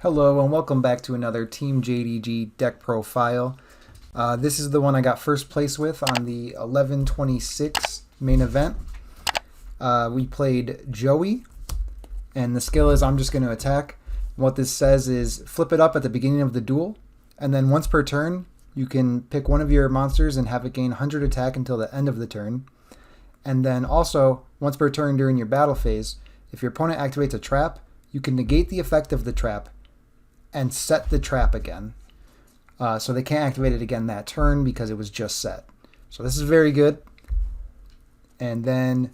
Hello and welcome back to another Team JDG deck profile. This is the one I got first place with on the 1126 main event. We played Joey, and the skill is I'm just going to attack. What this says is flip it up at the beginning of the duel, and then once per turn, you can pick one of your monsters and have it gain 100 attack until the end of the turn. And then also, once per turn during your battle phase, if your opponent activates a trap, you can negate the effect of the trap and set the trap again. So they can't activate it again that turn because it was just set. So this is very good. And then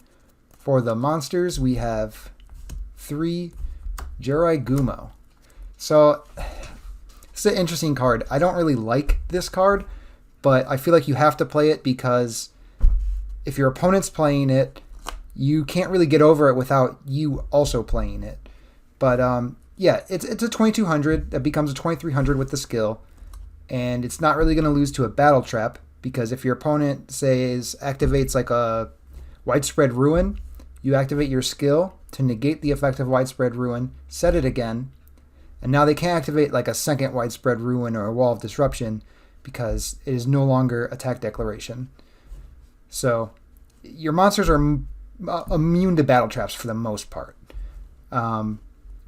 for the monsters, we have 3 Yugioh. So it's an interesting card. I don't really like this card, but I feel like you have to play it because if your opponent's playing it, you can't really get over it without you also playing it. But yeah, it's a 2200 that becomes a 2300 with the skill, and it's not really going to lose to a battle trap because if your opponent activates like a widespread ruin, you activate your skill to negate the effect of widespread ruin, set it again, and now they can't activate like a second widespread ruin or a wall of disruption because it is no longer attack declaration. So your monsters are immune to battle traps for the most part.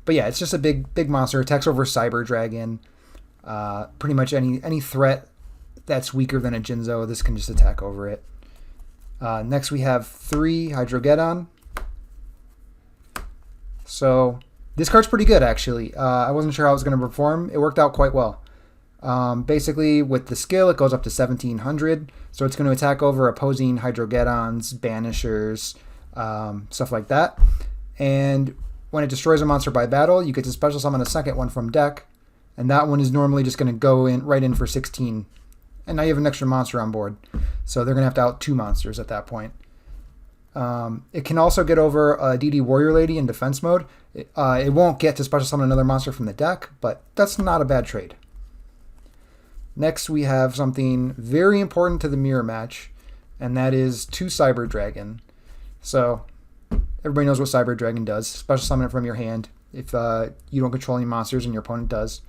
But yeah, it's just a big monster. Attacks over Cyber Dragon. Pretty much any threat that's weaker than a Yugioh, this can just attack over it. Next we have 3 Hydrogeddon. So this card's pretty good actually. I wasn't sure how it was going to perform. It worked out quite well. Basically with the skill it goes up to 1700. So it's going to attack over opposing Hydrogeddons, Banishers, stuff like that. And when it destroys a monster by battle, you get to special summon a second one from deck, and that one is normally just going to go right in for 16. And now you have an extra monster on board, so they're going to have to out 2 monsters at that point. It can also get over a DD Warrior Lady in defense mode. It won't get to special summon another monster from the deck, but that's not a bad trade. Next, we have something very important to the mirror match, and that is 2 Cyber Dragon. So everybody knows what Cyber Dragon does. Special summon it from your hand if you don't control any monsters and your opponent does.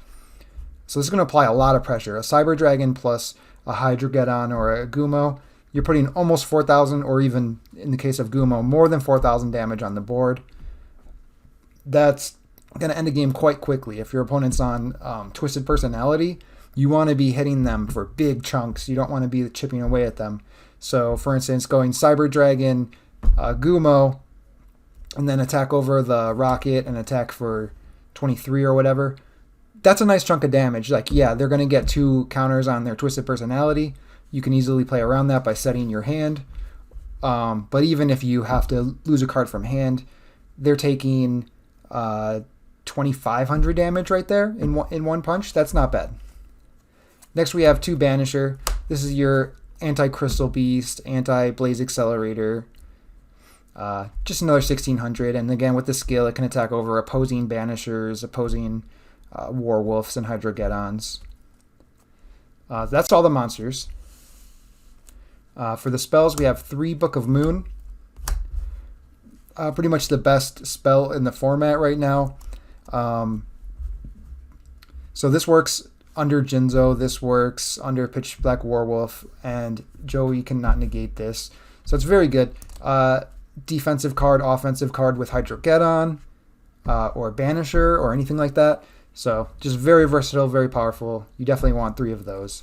So this is going to apply a lot of pressure. A Cyber Dragon plus a Hydrogeddon or a Yugioh, you're putting almost 4,000, or even in the case of Yugioh, more than 4,000 damage on the board. That's going to end the game quite quickly. If your opponent's on Twisted Personality, you want to be hitting them for big chunks. You don't want to be chipping away at them. So for instance, going Cyber Dragon, Yugioh, and then attack over the rocket and attack for 23 or whatever, that's a nice chunk of damage. Like, yeah, they're going to get 2 counters on their Twisted Personality. You can easily play around that by setting your hand. But even if you have to lose a card from hand, they're taking 2,500 damage right there in one punch. That's not bad. Next, we have 2 Banisher. This is your anti-Crystal Beast, anti-Blaze Accelerator. Just another 1600, and again with the skill it can attack over opposing Banishers, opposing Warwolves and Hydrogeddons. That's all the monsters. For the spells we have 3 Book of Moon. Pretty much the best spell in the format right now. So this works under Yugioh, this works under Pitch Black Warwolf, and Joey cannot negate this. So it's very good. Defensive card, offensive card with Hydrogeddon or Banisher or anything like that. So just very versatile, very powerful. You definitely want 3 of those.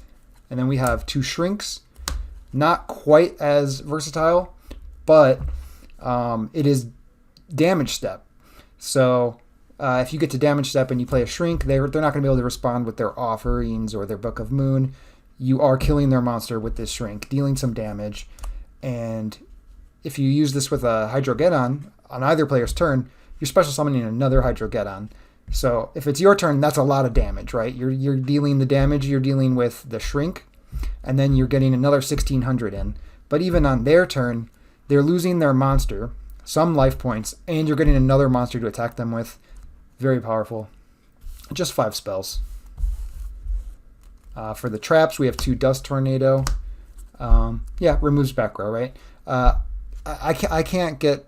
And then we have 2 Shrinks. Not quite as versatile, but it is Damage Step. So if you get to Damage Step and you play a Shrink, they're not going to be able to respond with their Offerings or their Book of Moon. You are killing their monster with this Shrink, dealing some damage. And if you use this with a Hydrogeddon on either player's turn, you're special summoning another Hydrogeddon. So if it's your turn, that's a lot of damage, right? You're dealing the damage, you're dealing with the Shrink, and then you're getting another 1600 in. But even on their turn, they're losing their monster, some life points, and you're getting another monster to attack them with. Very powerful. Just 5 spells. For the traps, we have 2 Dust Tornado. Yeah, removes back row, right? I can't get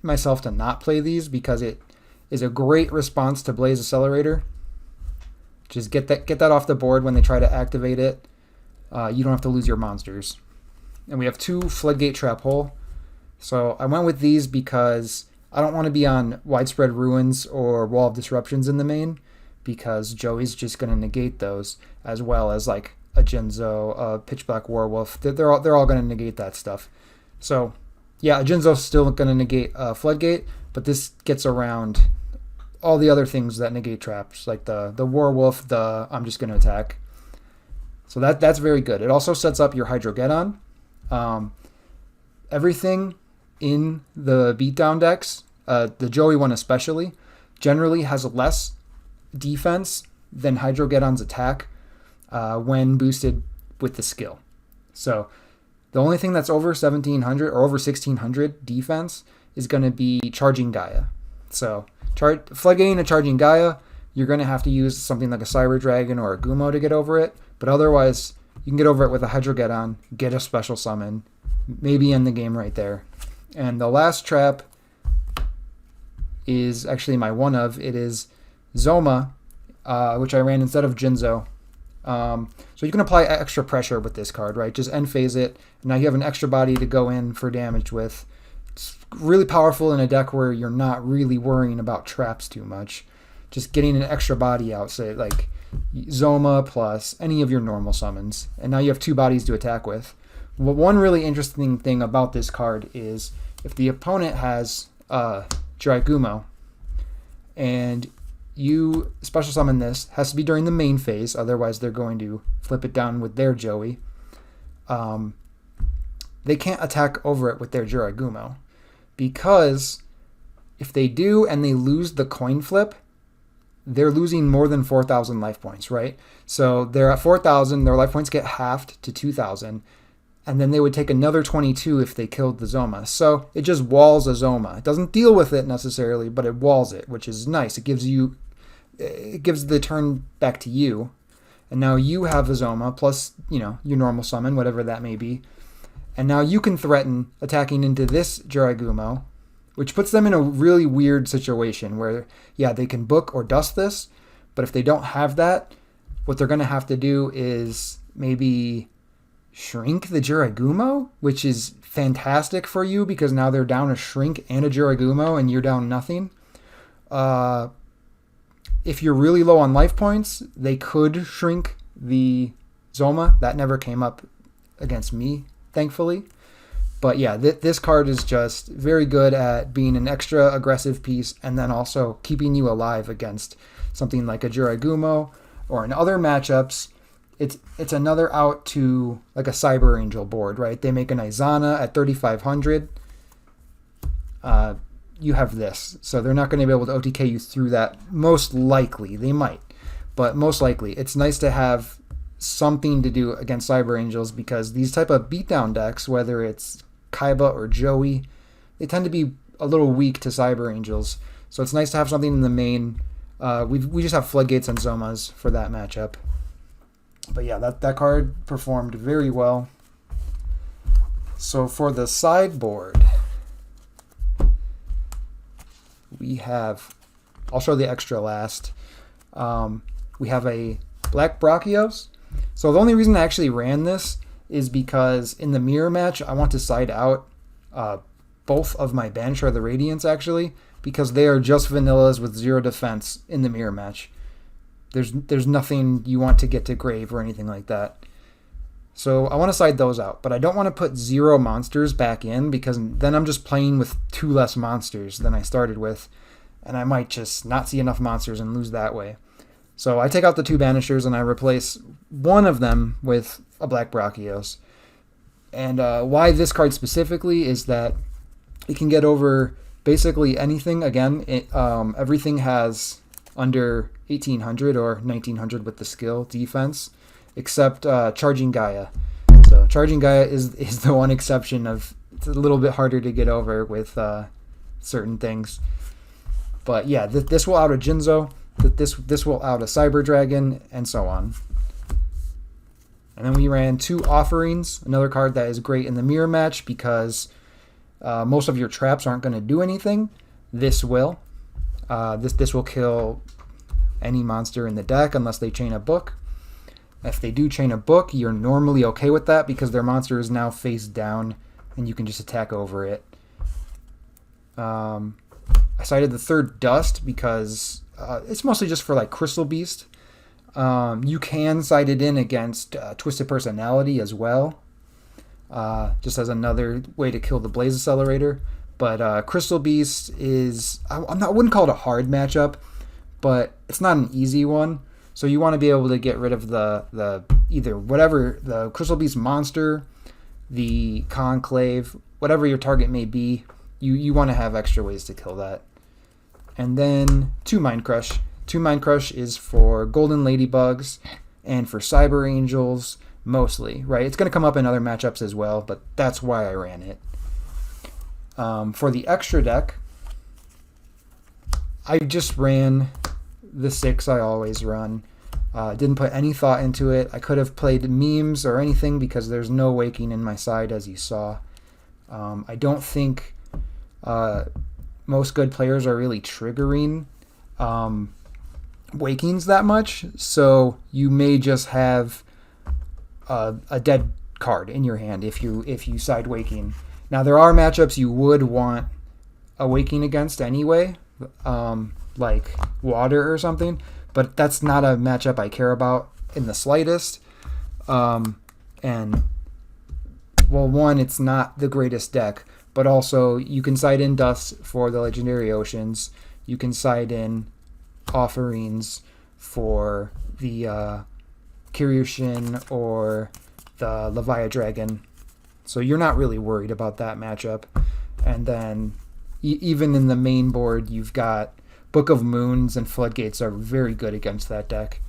myself to not play these because it is a great response to Blaze Accelerator. Just get that off the board when they try to activate it. You don't have to lose your monsters. And we have 2 Floodgate Trap Hole. So I went with these because I don't want to be on Widespread Ruins or Wall of Disruptions in the main, because Joey's just going to negate those, as well as like a Jinzo, a Pitch Black Werewolf. They're all going to negate that stuff. So yeah, a Jinzo's still going to negate Floodgate, but this gets around all the other things that negate traps, like the Werewolf, I'm just going to attack. So that's very good. It also sets up your Hydrogeddon. Everything in the Beatdown decks, the Joey one especially, generally has less defense than Hydrogeddon's attack when boosted with the skill. So the only thing that's over 1700 or over 1600 defense is going to be Charging Gaia. So Floodgating a Charging Gaia, you're going to have to use something like a Cyber Dragon or a Gumo to get over it, but otherwise you can get over it with a Hydrogeddon, get a special summon, maybe end the game right there. And the last trap is actually my one of. It is Zoma, which I ran instead of Jinzo. So you can apply extra pressure with this card, right? Just end phase it. Now you have an extra body to go in for damage with. It's really powerful in a deck where you're not really worrying about traps too much. Just getting an extra body out, say like Zoma plus any of your normal summons. And now you have 2 bodies to attack with. Well, one really interesting thing about this card is if the opponent has Jirai Gumo and you special summon this, has to be during the main phase, otherwise they're going to flip it down with their Joey. They can't attack over it with their Jirai Gumo, because if they do and they lose the coin flip, they're losing more than 4,000 life points, right? So they're at 4,000, their life points get halved to 2,000, and then they would take another 22 if they killed the Zoma. So it just walls a Zoma. It doesn't deal with it necessarily, but it walls it, which is nice. It gives the turn back to you, and now you have a Zoma plus, your normal summon, whatever that may be, and now you can threaten attacking into this Jirai Gumo, which puts them in a really weird situation where, yeah, they can book or dust this, but if they don't have that, what they're going to have to do is maybe shrink the Jirai Gumo, which is fantastic for you because now they're down a shrink and a Jirai Gumo and you're down nothing. If you're really low on life points, they could shrink the Zoma. That never came up against me, thankfully. But yeah, this card is just very good at being an extra aggressive piece and then also keeping you alive against something like a Jirai Gumo, or in other matchups, it's another out to like a Cyber Angel board, right? They make an Izana at 3,500. You have this. So they're not going to be able to OTK you through that. Most likely. They might. But most likely. It's nice to have something to do against Cyber Angels because these type of beatdown decks, whether it's Kaiba or Joey, they tend to be a little weak to Cyber Angels. So it's nice to have something in the main. We just have Floodgates and Zomas for that matchup. But yeah, that card performed very well. So for the sideboard, we have, I'll show the extra last. We have a Black Brachios. So the only reason I actually ran this is because in the mirror match, I want to side out both of my bench, or the Radiants actually, because they are just vanillas with 0 defense in the mirror match. There's nothing you want to get to grave or anything like that. So I want to side those out, but I don't want to put 0 monsters back in because then I'm just playing with 2 less monsters than I started with, and I might just not see enough monsters and lose that way. So I take out the 2 Banishers and I replace one of them with a Black Brachios. And why this card specifically is that it can get over basically anything. Again, everything has under 1800 or 1900 with the skill defense, except Charging Gaia. So Charging Gaia is the one exception of it's a little bit harder to get over with certain things. But yeah, this will out a Jinzo, this will out a Cyber Dragon, and so on. And then we ran 2 Offerings, another card that is great in the mirror match because most of your traps aren't going to do anything. This will. This will kill any monster in the deck unless they chain a book. If they do chain a book, you're normally okay with that because their monster is now face down and you can just attack over it. I cited the third Dust because it's mostly just for like Crystal Beast. You can cite it in against Twisted Personality as well, just as another way to kill the Blaze Accelerator. But Crystal Beast is, I wouldn't call it a hard matchup, but it's not an easy one. So you want to be able to get rid of the either whatever, the Crystal Beast monster, the Conclave, whatever your target may be, you want to have extra ways to kill that. And then 2 Mind Crush. 2 Mind Crush is for Golden Ladybugs and for Cyber Angels mostly, right? It's going to come up in other matchups as well, but that's why I ran it. For the extra deck, I just ran the 6 I always run. Didn't put any thought into it. I could have played memes or anything because there's no Waking in my side, as you saw. I don't think most good players are really triggering Wakings that much, so you may just have a dead card in your hand if you side Waking. Now there are matchups you would want a Waking against anyway, like Water or something, but that's not a matchup I care about in the slightest. And well, one, it's not the greatest deck, but also you can side in Dust for the Legendary Oceans. You can side in Offerings for the Kiryushin or the Leviathan Dragon. So you're not really worried about that matchup. And then even in the main board, you've got Book of Moons and Floodgates are very good against that deck.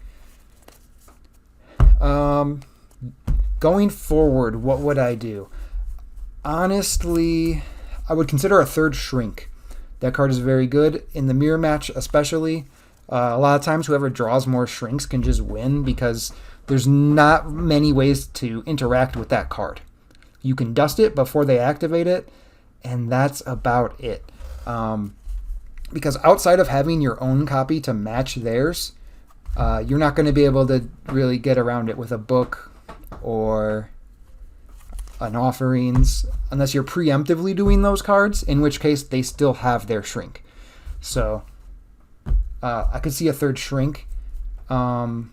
Going forward, what would I do? Honestly, I would consider a third Shrink. That card is very good. In the mirror match especially, a lot of times whoever draws more Shrinks can just win because there's not many ways to interact with that card. You can dust it before they activate it, and that's about it. Because outside of having your own copy to match theirs, you're not going to be able to really get around it with a book or an Offerings unless you're preemptively doing those cards, in which case they still have their Shrink. So I could see a third Shrink. For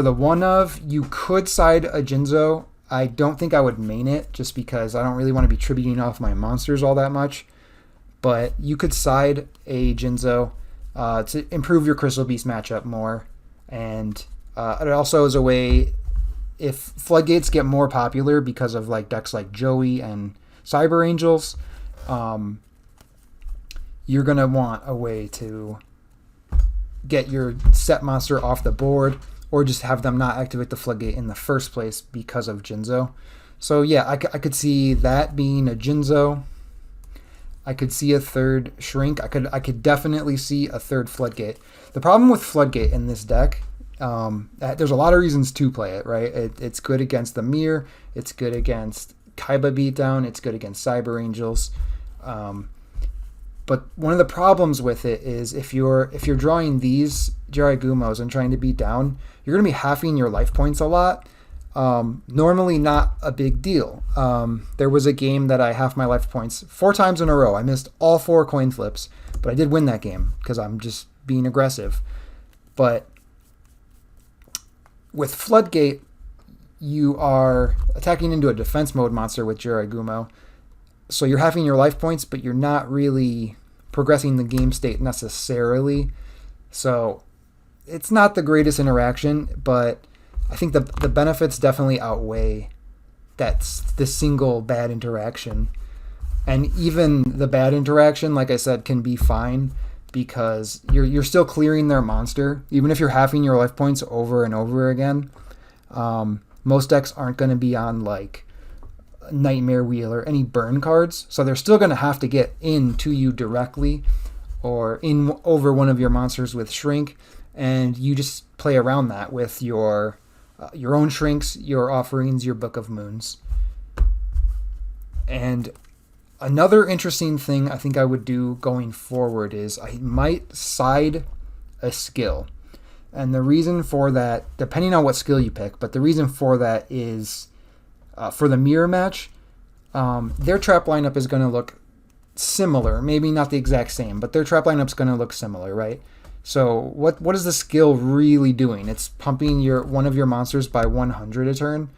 the one of, you could side a Jinzo. I don't think I would main it just because I don't really want to be tributing off my monsters all that much. But you could side a Jinzo to improve your Crystal Beast matchup more. And it also is a way, if Floodgates get more popular because of like decks like Joey and Cyber Angels, you're going to want a way to get your set monster off the board or just have them not activate the Floodgate in the first place because of Jinzo. So yeah, I could see that being a Jinzo. I could see a third Shrink. I could definitely see a third Floodgate. The problem with Floodgate in this deck, there's a lot of reasons to play it, right? It's good against the Mirror. It's good against Kaiba Beatdown. It's good against Cyber Angels. But one of the problems with it is if you're drawing these Jiraiya and trying to beat down, you're going to be halving your life points a lot. Normally not a big deal. There was a game that I halved my life points 4 times in a row. I missed all 4 coin flips, but I did win that game because I'm just being aggressive. But with Floodgate, you are attacking into a defense mode monster with Jiraiya. So you're halving your life points, but you're not really progressing the game state necessarily. So it's not the greatest interaction, but I think the benefits definitely outweigh the single bad interaction. And even the bad interaction, like I said, can be fine because you're still clearing their monster. Even if you're halving your life points over and over again, most decks aren't going to be on like Nightmare Wheel or any burn cards, so they're still going to have to get into you directly or in over one of your monsters with Shrink, and you just play around that with your own Shrinks, your Offerings, your Book of Moons. And Another interesting thing I think I would do going forward is I might side a skill. And the reason for that, depending on what skill you pick, but the reason for that is for the mirror match, their trap lineup is going to look similar. Maybe not the exact same, but their trap lineup's going to look similar, right? So what is the skill really doing? It's pumping one of your monsters by 100 a turn.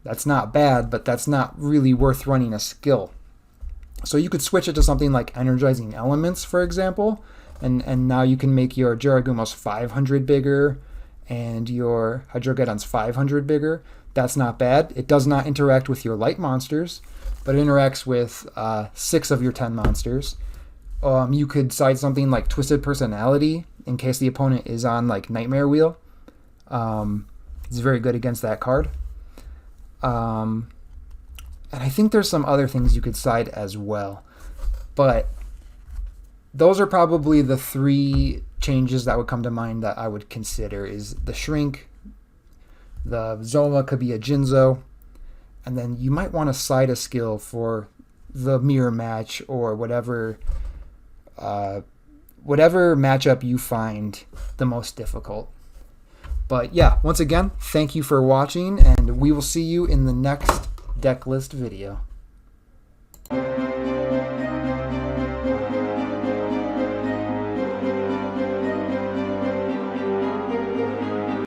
That's not bad, but that's not really worth running a skill. So you could switch it to something like Energizing Elements, for example, and now you can make your Jiragumos 500 bigger and your Hydrogeddons 500 bigger. That's not bad. It does not interact with your light monsters, but it interacts with 6 of your 10 monsters. You could side something like Twisted Personality in case the opponent is on like Nightmare Wheel. It's very good against that card. And I think there's some other things you could side as well. But those are probably the 3 changes that would come to mind that I would consider is the Shrink, the Zoma could be a Jinzo, and then you might want to side a skill for the mirror match or whatever matchup you find the most difficult. But yeah, once again, thank you for watching, and we will see you in the next deck list video.